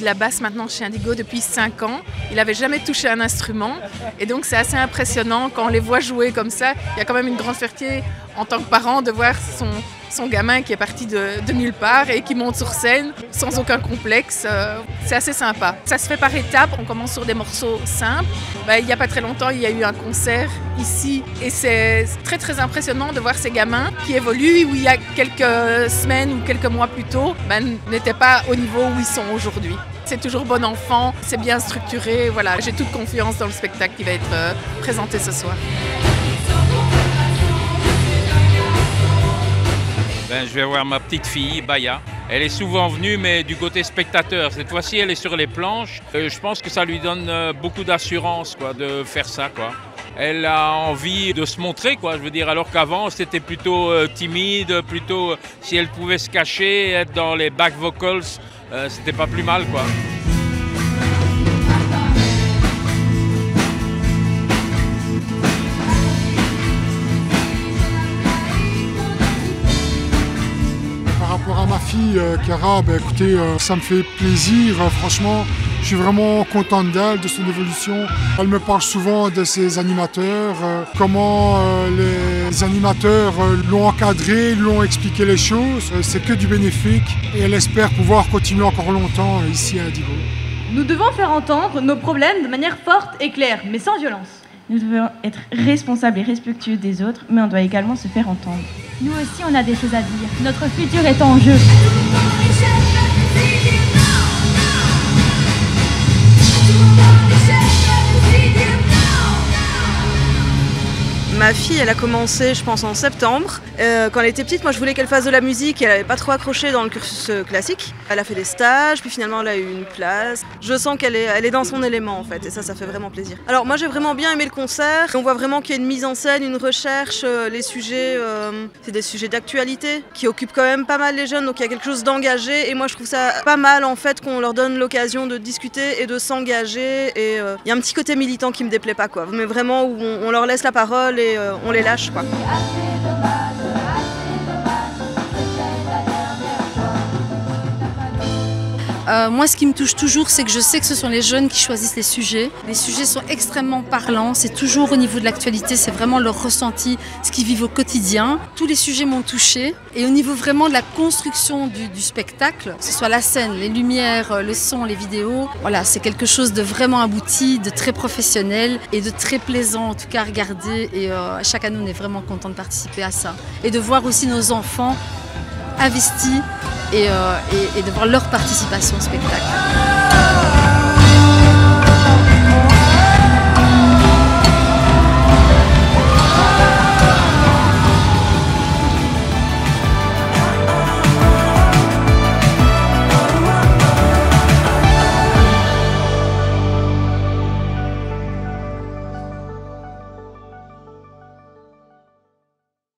la basse maintenant chez Indigo depuis 5 ans. Il n'avait jamais touché un instrument et donc c'est assez impressionnant quand on les voit jouer comme ça. Il y a quand même une grande fierté en tant que parent de voir son gamin qui est parti de nulle part et qui monte sur scène sans aucun complexe. C'est assez sympa. Ça se fait par étapes, on commence sur des morceaux simples. Il n'y a pas très longtemps, il y a eu un concert ici et c'est très très impressionnant de voir ces gamins qui évoluent où il y a quelques semaines ou quelques mois plus tôt n'étaient pas au niveau où ils sont aujourd'hui. C'est toujours bon enfant, c'est bien structuré, voilà. J'ai toute confiance dans le spectacle qui va être présenté ce soir. Je vais voir ma petite fille, Baya. Elle est souvent venue, mais du côté spectateur. Cette fois-ci, elle est sur les planches. Je pense que ça lui donne beaucoup d'assurance de faire ça, quoi. Elle a envie de se montrer, quoi. Je veux dire, alors qu'avant, c'était plutôt timide, plutôt si elle pouvait se cacher, être dans les back vocals, c'était pas plus mal, quoi. Par rapport à ma fille, Chiara, écoutez, ça me fait plaisir, franchement. Je suis vraiment contente d'elle, de son évolution. Elle me parle souvent de ses animateurs, comment les animateurs l'ont encadré, lui ont expliqué les choses. C'est que du bénéfique et elle espère pouvoir continuer encore longtemps ici à Indigo. Nous devons faire entendre nos problèmes de manière forte et claire, mais sans violence. Nous devons être responsables et respectueux des autres, mais on doit également se faire entendre. Nous aussi, on a des choses à dire. Notre futur est en jeu. Ma fille, elle a commencé, je pense, en septembre. Quand elle était petite, moi, je voulais qu'elle fasse de la musique et elle n'avait pas trop accroché dans le cursus classique. Elle a fait des stages, puis finalement, elle a eu une place. Je sens qu'elle est dans son élément, en fait, et ça fait vraiment plaisir. Alors, moi, j'ai vraiment bien aimé le concert. On voit vraiment qu'il y a une mise en scène, une recherche. Les sujets, c'est des sujets d'actualité qui occupent quand même pas mal les jeunes, donc il y a quelque chose d'engagé. Et moi, je trouve ça pas mal, en fait, qu'on leur donne l'occasion de discuter et de s'engager. Et il y a un petit côté militant qui me déplaît pas, quoi. Mais vraiment, où on leur laisse la parole et on les lâche, quoi. Moi, ce qui me touche toujours, c'est que je sais que ce sont les jeunes qui choisissent les sujets. Les sujets sont extrêmement parlants, c'est toujours au niveau de l'actualité, c'est vraiment leur ressenti, ce qu'ils vivent au quotidien. Tous les sujets m'ont touchée. Et au niveau vraiment de la construction du spectacle, que ce soit la scène, les lumières, le son, les vidéos, voilà, c'est quelque chose de vraiment abouti, de très professionnel et de très plaisant en tout cas à regarder. Et chaque année, on est vraiment content de participer à ça. Et de voir aussi nos enfants investis et de voir leur participation au spectacle.